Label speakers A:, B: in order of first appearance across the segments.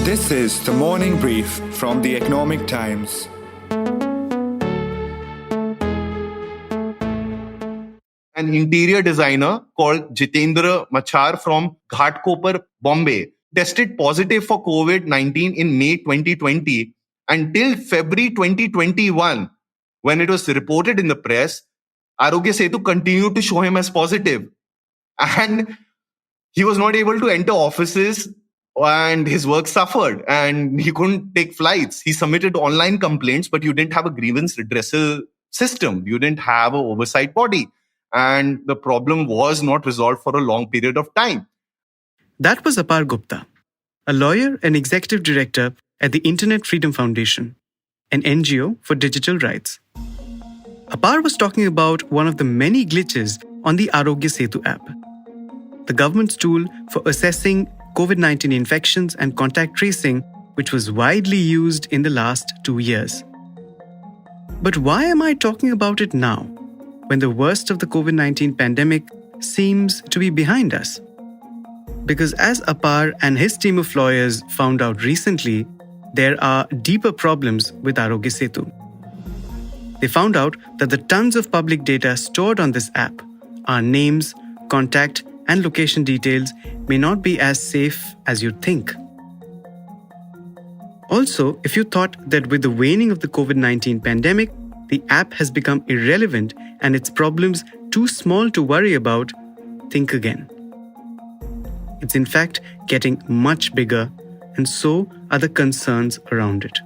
A: This is the morning brief from the Economic Times.
B: An interior designer called Jitendra Machar from Ghatkopar, Bombay, tested positive for COVID-19 in May 2020 until February 2021. When it was reported in the press, Aarogya Setu continued to show him as positive. And he was not able to enter offices and his work suffered and he couldn't take flights. He submitted online complaints, but you didn't have a grievance redressal system. You didn't have an oversight body. And the problem was not resolved for a long period of time.
C: That was Apar Gupta, a lawyer and executive director at the Internet Freedom Foundation, an NGO for digital rights. Apar was talking about one of the many glitches on the Aarogya Setu app, the government's tool for assessing COVID-19 infections and contact tracing, which was widely used in the last 2 years. But why am I talking about it now, when the worst of the COVID-19 pandemic seems to be behind us? Because as Apar and his team of lawyers found out recently, there are deeper problems with Aarogya Setu. They found out that the tons of public data stored on this app, our names, contact, and location details, may not be as safe as you'd think. Also, if you thought that with the waning of the COVID-19 pandemic, the app has become irrelevant and its problems too small to worry about, think again. It's in fact getting much bigger, and so are the concerns around it.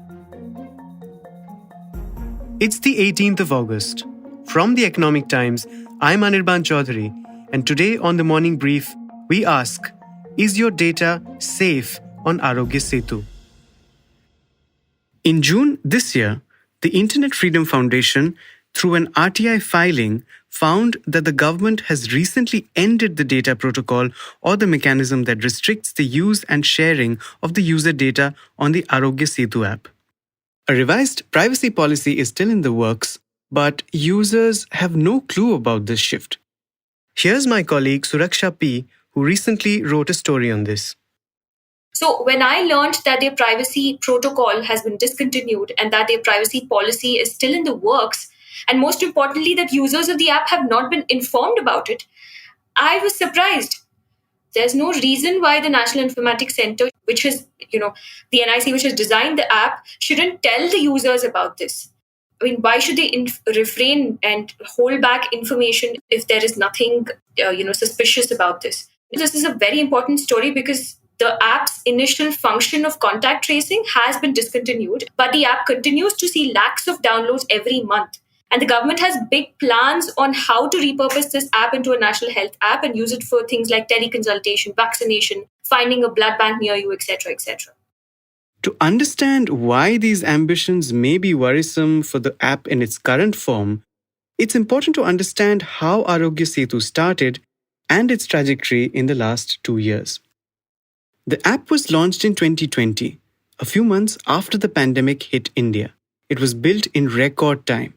C: It's the 18th of August. From the Economic Times, I'm Anirban Chaudhary, and today on the Morning Brief, we ask, is your data safe on Aarogya Setu? In June this year, the Internet Freedom Foundation, through an RTI filing, found that the government has recently ended the data protocol or the mechanism that restricts the use and sharing of the user data on the Aarogya Setu app. A revised privacy policy is still in the works, but users have no clue about this shift. Here's my colleague Suraksha P., who recently wrote a story on this.
D: So when I learned that their privacy protocol has been discontinued and that their privacy policy is still in the works, and most importantly, that users of the app have not been informed about it, I was surprised. There's no reason why the National Informatics Center, which is, the NIC, which has designed the app, shouldn't tell the users about this. I mean, why should they refrain and hold back information if there is nothing, suspicious about this? This is a very important story because the app's initial function of contact tracing has been discontinued, but the app continues to see lakhs of downloads every month. And the government has big plans on how to repurpose this app into a national health app and use it for things like teleconsultation, vaccination, finding a blood bank near you, etc., etc.
C: To understand why these ambitions may be worrisome for the app in its current form, it's important to understand how Aarogya Setu started and its trajectory in the last 2 years. The app was launched in 2020, a few months after the pandemic hit India. It was built in record time,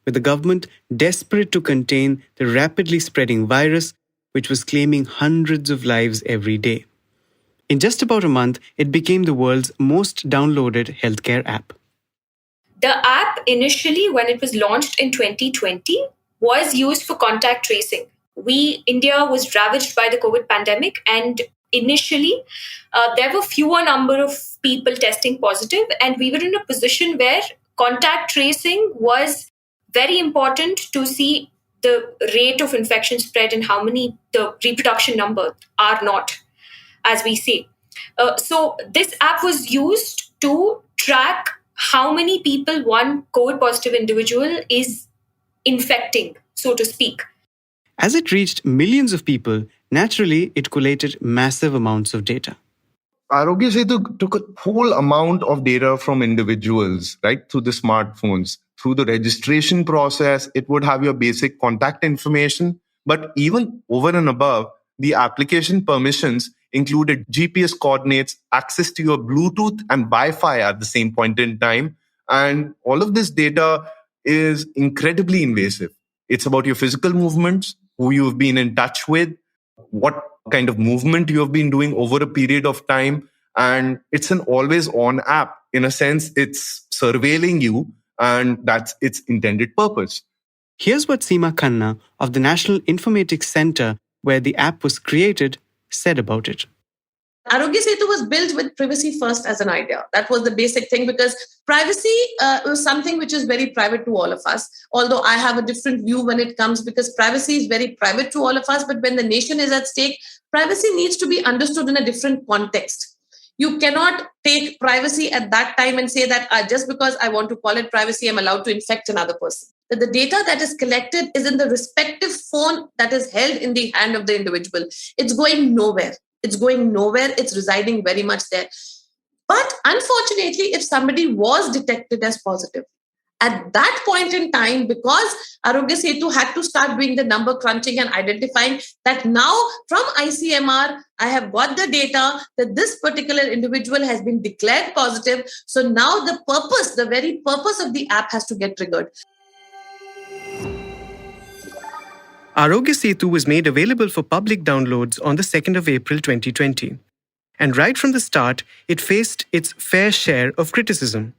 C: with the government desperate to contain the rapidly spreading virus, which was claiming hundreds of lives every day. In just about a month, it became the world's most downloaded healthcare app.
D: The app initially, when it was launched in 2020, was used for contact tracing. India was ravaged by the COVID pandemic, and initially, there were fewer number of people testing positive, and we were in a position where contact tracing was very important to see the rate of infection spread and how many the reproduction number are not, as we say. So this app was used to track how many people one COVID-positive individual is infecting, so to speak.
C: As it reached millions of people, naturally, it collated massive amounts of data.
B: Aarogya Setu took a whole amount of data from individuals, right, through the smartphones. Through the registration process, it would have your basic contact information. But even over and above, the application permissions included GPS coordinates, access to your Bluetooth and Wi-Fi at the same point in time. And all of this data is incredibly invasive. It's about your physical movements, who you've been in touch with, what kind of movement you have been doing over a period of time. And it's an always on app. In a sense, it's surveilling you, and that's its intended purpose.
C: Here's what Seema Khanna of the National Informatics Center, where the app was created, said about it.
E: Aarogya Setu was built with privacy first as an idea. That was the basic thing, because privacy was something which is very private to all of us. Although I have a different view when it comes, because privacy is very private to all of us. But when the nation is at stake, privacy needs to be understood in a different context. You cannot take privacy at that time and say that just because I want to call it privacy, I'm allowed to infect another person. That the data that is collected is in the respective phone that is held in the hand of the individual. It's going nowhere. It's going nowhere. It's residing very much there. But unfortunately, if somebody was detected as positive, at that point in time, because Aarogya Setu had to start doing the number crunching and identifying that now from ICMR, I have got the data that this particular individual has been declared positive. So now the very purpose of the app has to get triggered.
C: Aarogya Setu was made available for public downloads on the 2nd of April 2020. And right from the start, it faced its fair share of criticism.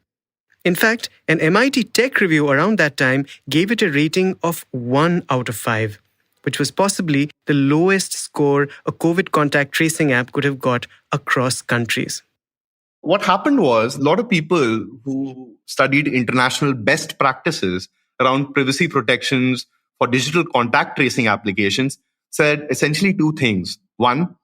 C: In fact, an MIT tech review around that time gave it a rating of 1 out of 5, which was possibly the lowest score a COVID contact tracing app could have got across countries.
B: What happened was, a lot of people who studied international best practices around privacy protections for digital contact tracing applications said essentially two things. One,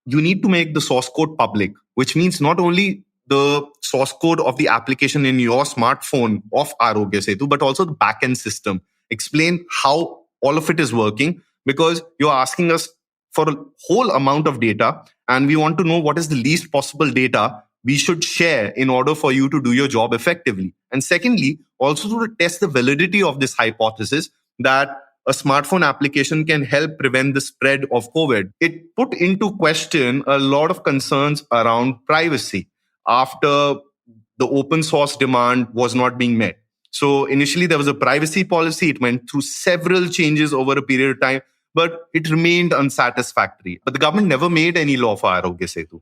B: you need to make the source code public, which means not only the source code of the application in your smartphone of Aarogya Setu, but also the backend system. Explain how all of it is working, because you're asking us for a whole amount of data, and we want to know what is the least possible data we should share in order for you to do your job effectively. And secondly, also to test the validity of this hypothesis that a smartphone application can help prevent the spread of COVID. It put into question a lot of concerns around privacy after the open source demand was not being met. So initially there was a privacy policy. It went through several changes over a period of time, but it remained unsatisfactory. But the government never made any law for Aarogya Setu.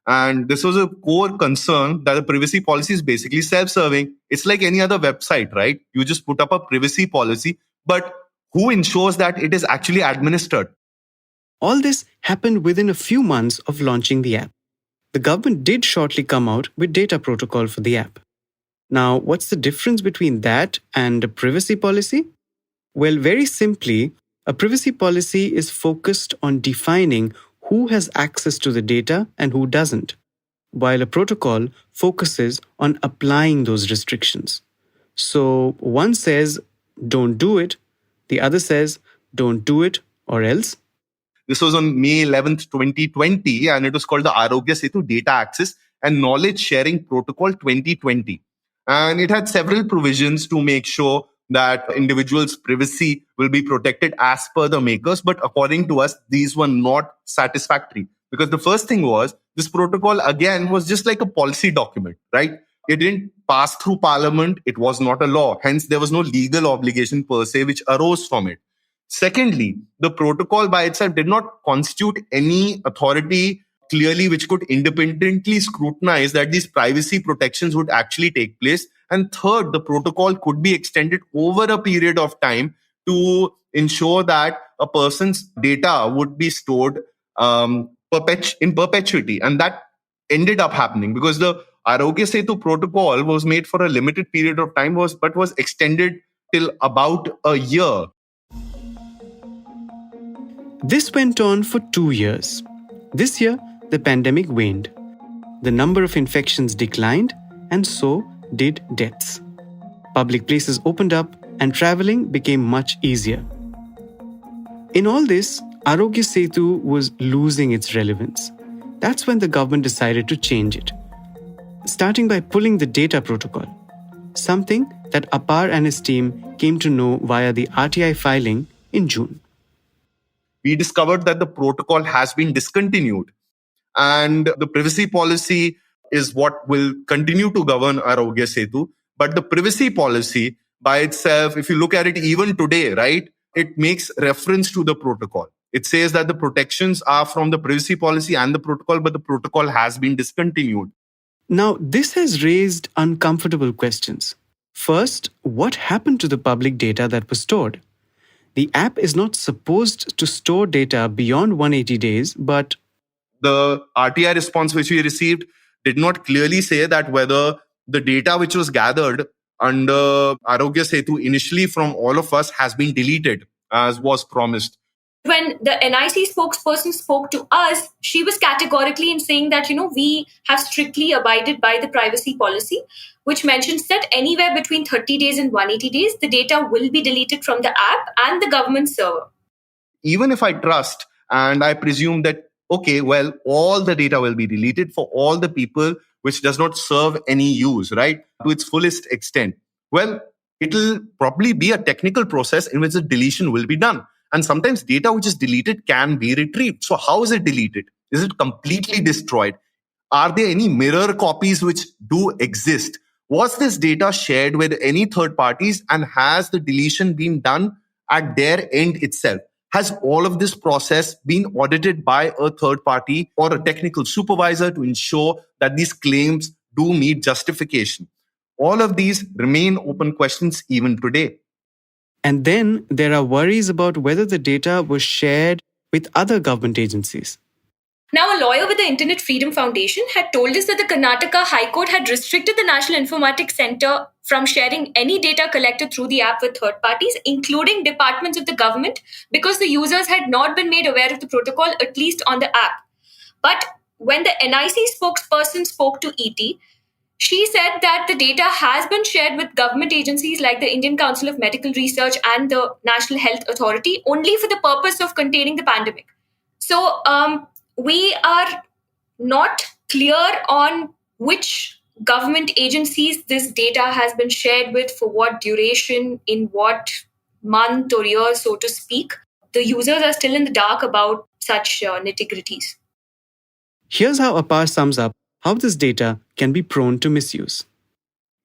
B: And this was a core concern that the privacy policy is basically self-serving. It's like any other website, right? You just put up a privacy policy, but who ensures that it is actually administered?
C: All this happened within a few months of launching the app. The government did shortly come out with data protocol for the app. Now, what's the difference between that and a privacy policy? Well, very simply, a privacy policy is focused on defining who has access to the data and who doesn't, while a protocol focuses on applying those restrictions. So one says, don't do it. The other says, don't do it or else.
B: This was on May 11th, 2020, and it was called the Aarogya Setu Data Access and Knowledge Sharing Protocol 2020. And it had several provisions to make sure that individuals' privacy will be protected as per the makers. But according to us, these were not satisfactory. Because the first thing was, this protocol, again, was just like a policy document, right? It didn't pass through parliament. It was not a law. Hence, there was no legal obligation per se which arose from it. Secondly, the protocol by itself did not constitute any authority clearly which could independently scrutinize that these privacy protections would actually take place. And third, the protocol could be extended over a period of time to ensure that a person's data would be stored in perpetuity. And that ended up happening because the Aarogya Setu protocol was made for a limited period of time, but was extended till about a year.
C: This went on for 2 years. This year, the pandemic waned. The number of infections declined, and so did deaths. Public places opened up, and traveling became much easier. In all this, Aarogya Setu was losing its relevance. That's when the government decided to change it, starting by pulling the data protocol, something that Apar and his team came to know via the RTI filing in June.
B: We discovered that the protocol has been discontinued, and the privacy policy is what will continue to govern Aarogya Setu. But the privacy policy by itself, if you look at it even today, right, it makes reference to the protocol. It says that the protections are from the privacy policy and the protocol, but the protocol has been discontinued.
C: Now, this has raised uncomfortable questions. First, what happened to the public data that was stored? The app is not supposed to store data beyond 180 days, but
B: The RTI response which we received did not clearly say that whether the data which was gathered under Aarogya Setu initially from all of us has been deleted as was promised.
D: When the NIC spokesperson spoke to us, she was categorically in saying that, we have strictly abided by the privacy policy, which mentions that anywhere between 30 days and 180 days, the data will be deleted from the app and the government server.
B: Even if I trust and I presume that, okay, well, all the data will be deleted for all the people which does not serve any use, right, to its fullest extent. Well, it'll probably be a technical process in which the deletion will be done. And sometimes data which is deleted can be retrieved. So how is it deleted? Is it completely destroyed? Are there any mirror copies which do exist? Was this data shared with any third parties, and has the deletion been done at their end itself? Has all of this process been audited by a third party or a technical supervisor to ensure that these claims do meet justification? All of these remain open questions even today.
C: and then there are worries about whether the data was shared with other government agencies.
D: Now, a lawyer with the Internet Freedom Foundation had told us that the Karnataka High Court had restricted the National Informatics Center from sharing any data collected through the app with third parties, including departments of the government, because the users had not been made aware of the protocol, at least on the app. But when the NIC spokesperson spoke to ET, she said that the data has been shared with government agencies like the Indian Council of Medical Research and the National Health Authority only for the purpose of containing the pandemic. So we are not clear on which government agencies this data has been shared with, for what duration, in what month or year, so to speak. The users are still in the dark about such nitty-gritties.
C: Here's how Apar sums up how this data can be prone to misuse.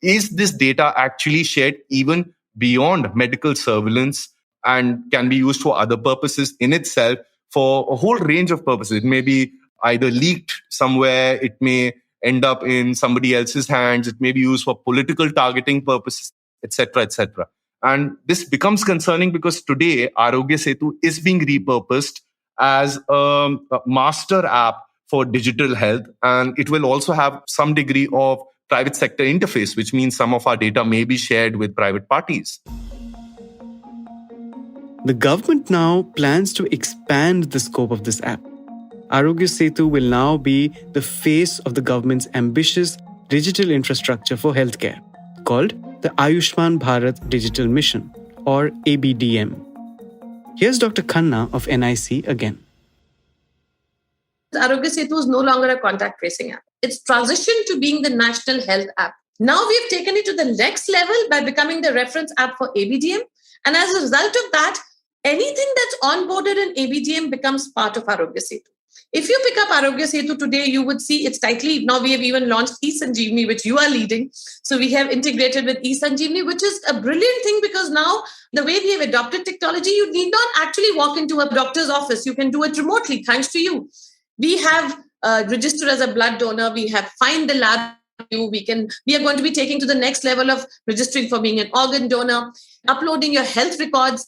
B: Is this data actually shared even beyond medical surveillance and can be used for other purposes in itself, for a whole range of purposes? It may be either leaked somewhere, it may end up in somebody else's hands, it may be used for political targeting purposes, etc., etc. And this becomes concerning because today Aarogya Setu is being repurposed as a master app for digital health, and it will also have some degree of private sector interface, which means some of our data may be shared with private parties.
C: The government now plans to expand the scope of this app. Aarogya Setu will now be the face of the government's ambitious digital infrastructure for healthcare, called the Ayushman Bharat Digital Mission, or ABDM. Here's Dr. Khanna of NIC again.
E: Aarogya Setu is no longer a contact tracing app. It's transitioned to being the national health app. Now we've taken it to the next level by becoming the reference app for ABDM. And as a result of that, anything that's onboarded in ABDM becomes part of Aarogya Setu. If you pick up Aarogya Setu today, you would see it's tightly, now we have even launched eSanjeevani, which you are leading. So we have integrated with eSanjeevani, which is a brilliant thing because now the way we have adopted technology, you need not actually walk into a doctor's office. You can do it remotely, thanks to you. We have registered as a blood donor. We have find the lab. We are going to be taking to the next level of registering for being an organ donor, uploading your health records.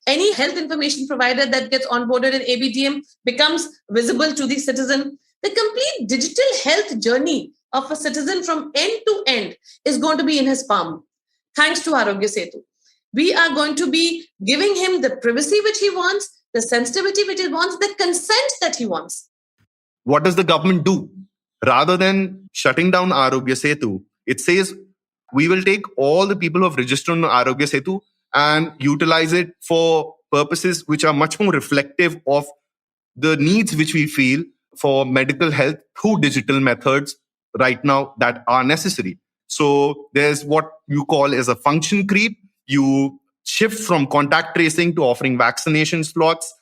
E: Any health information provider that gets onboarded in ABDM becomes visible to the citizen. The complete digital health journey of a citizen from end to end is going to be in his palm, thanks to Aarogya Setu. We are going to be giving him the privacy which he wants, the sensitivity which he wants, the consent that he wants.
B: What does the government do? Rather than shutting down Aarogya Setu, it says we will take all the people who have registered on Aarogya Setu and utilize it for purposes which are much more reflective of the needs which we feel for medical health through digital methods right now that are necessary. So there's what you call as a function creep. You shift from contact tracing to offering vaccination slots,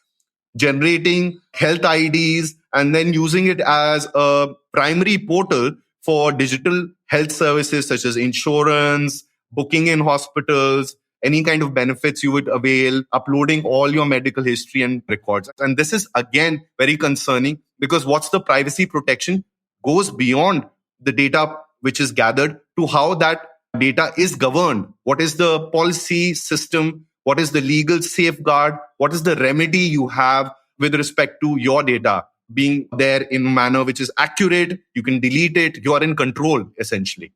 B: generating health IDs, and then using it as a primary portal for digital health services such as insurance, booking in hospitals, any kind of benefits you would avail, uploading all your medical history and records. And this is again very concerning because what's the privacy protection goes beyond the data which is gathered to how that data is governed. What is the policy system? What is the legal safeguard? What is the remedy you have with respect to your data being there in a manner which is accurate? You can delete it. You are in control, essentially.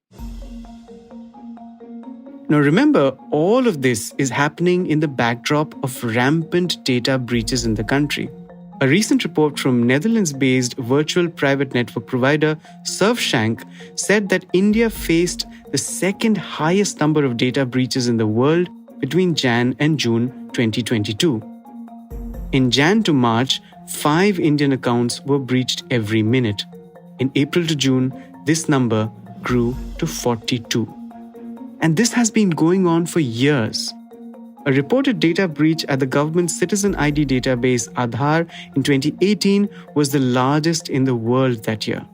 C: Now remember, all of this is happening in the backdrop of rampant data breaches in the country. A recent report from Netherlands-based virtual private network provider Surfshank said that India faced the second highest number of data breaches in the world between Jan and June 2022. In Jan to March, 5 Indian accounts were breached every minute. In April to June, this number grew to 42. And this has been going on for years. A reported data breach at the government's citizen ID database Aadhaar in 2018 was the largest in the world that year.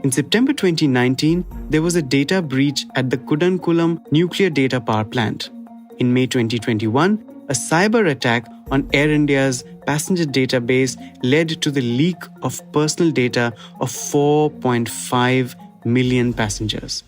C: In September 2019, there was a data breach at the Kudankulam nuclear data power plant. In May 2021, a cyber attack on Air India's passenger database led to the leak of personal data of 4.5 million passengers.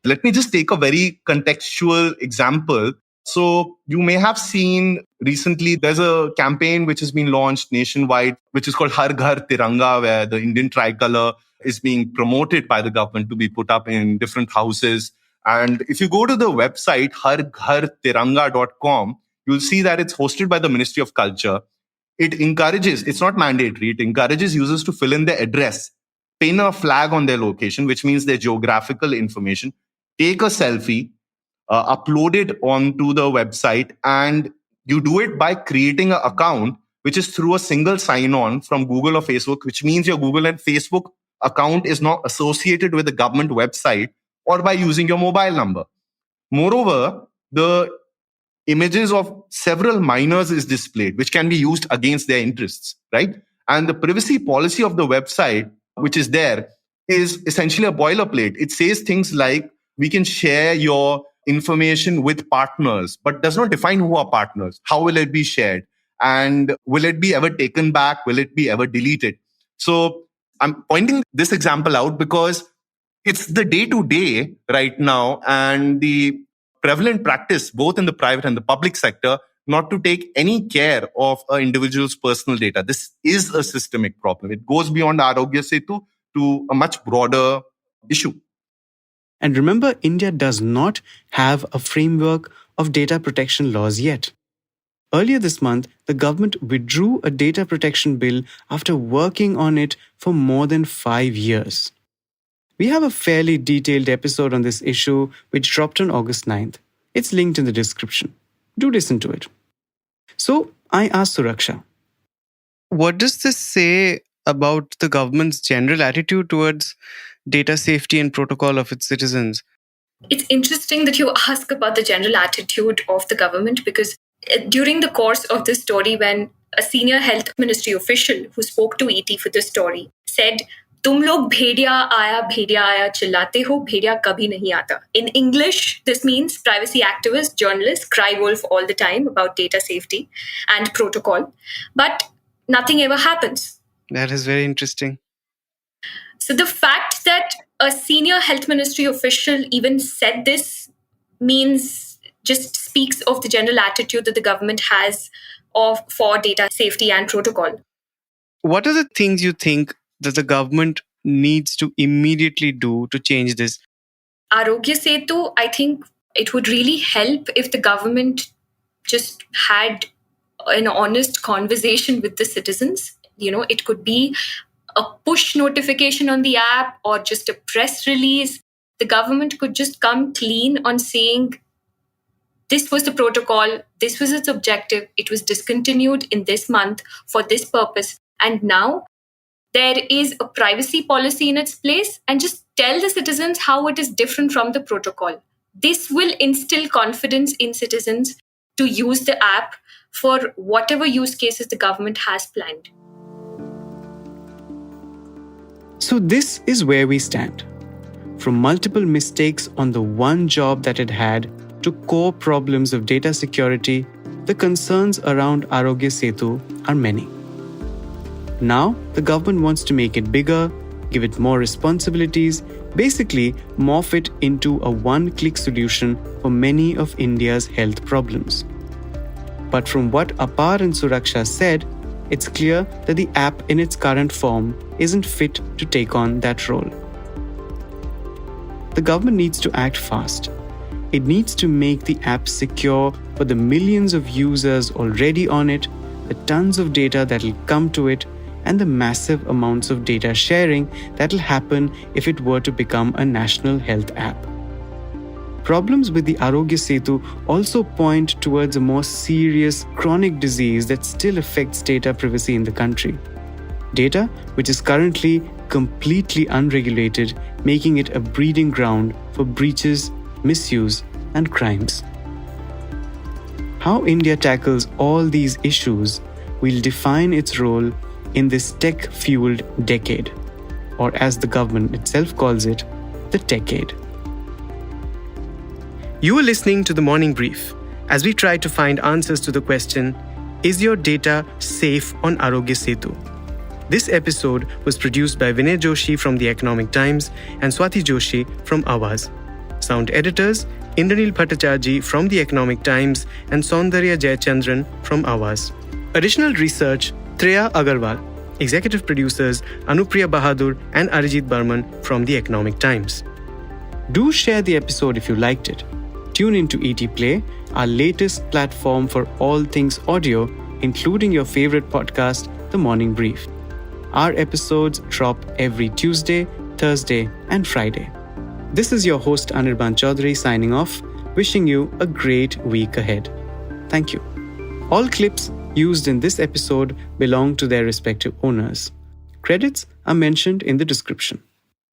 B: Let me just take a very contextual example. So you may have seen recently, there's a campaign which has been launched nationwide, which is called Har Ghar Tiranga, where the Indian tricolor is being promoted by the government to be put up in different houses. And if you go to the website, harghartiranga.com, you'll see that it's hosted by the Ministry of Culture. It encourages, it's not mandatory, it encourages users to fill in their address, pin a flag on their location, which means their geographical information, take a selfie, upload it onto the website, and you do it by creating an account, which is through a single sign-on from Google or Facebook, which means your Google and Facebook account is not associated with the government website or by using your mobile number. Moreover, the images of several minors is displayed, which can be used against their interests, right? And the privacy policy of the website, which is there, is essentially a boilerplate. It says things like, we can share your information with partners, but does not define who are partners. How will it be shared? And will it be ever taken back? Will it be ever deleted? So I'm pointing this example out because it's the day-to-day right now and the prevalent practice, both in the private and the public sector, not to take any care of an individual's personal data. This is a systemic problem. It goes beyond Aarogya Setu to a much broader issue.
C: And remember, India does not have a framework of data protection laws yet. Earlier this month, the government withdrew a data protection bill after working on it for more than 5 years. We have a fairly detailed episode on this issue which dropped on August 9th. It's linked in the description. Do listen to it. So, I asked Suraksha, what does this say about the government's general attitude towards data safety and protocol of its citizens?
D: It's interesting that you ask about the general attitude of the government because during the course of this story, when a senior health ministry official who spoke to ET for this story said, "Tum log bhediya aaya chillate ho, bhediya kabhi nahi aata." In English, this means privacy activists, journalists cry wolf all the time about data safety and protocol, but nothing ever happens.
C: That is very interesting.
D: So the fact that a senior health ministry official even said this just speaks of the general attitude that the government has for data safety and protocol.
C: What are the things you think that the government needs to immediately do to change this?
D: Aarogya Setu, I think it would really help if the government just had an honest conversation with the citizens. It could be a push notification on the app or just a press release. The government could just come clean on saying, this was the protocol, this was its objective, it was discontinued in this month for this purpose, and now there is a privacy policy in its place, and just tell the citizens how it is different from the protocol. This will instill confidence in citizens to use the app for whatever use cases the government has planned.
C: So this is where we stand. From multiple mistakes on the one job that it had to core problems of data security, the concerns around Aarogya Setu are many. Now, the government wants to make it bigger, give it more responsibilities, basically morph it into a one-click solution for many of India's health problems. But from what Apar and Suraksha said, it's clear that the app in its current form isn't fit to take on that role. The government needs to act fast. It needs to make the app secure for the millions of users already on it, the tons of data that will come to it, and the massive amounts of data sharing that will happen if it were to become a national health app. Problems with the Aarogya Setu also point towards a more serious chronic disease that still affects data privacy in the country. Data which is currently completely unregulated, making it a breeding ground for breaches, misuse, and crimes. How India tackles all these issues will define its role in this tech-fueled decade, or as the government itself calls it, the techade.
F: You are listening to The Morning Brief as we try to find answers to the question, is your data safe on Aarogya Setu? This episode was produced by Vinay Joshi from The Economic Times and Swati Joshi from Awaz. Sound editors, Indranil Bhattacharjee from The Economic Times and Saundarya Jayachandran from Awaz. Additional research, Treya Agarwal. Executive producers, Anupriya Bahadur and Arijit Barman from The Economic Times.
C: Do share the episode if you liked it. Tune into ET Play, our latest platform for all things audio, including your favorite podcast, The Morning Brief. Our episodes drop every Tuesday, Thursday, and Friday. This is your host Anirban Chaudhary signing off, wishing you a great week ahead. Thank you. All clips used in this episode belong to their respective owners. Credits are mentioned in the description.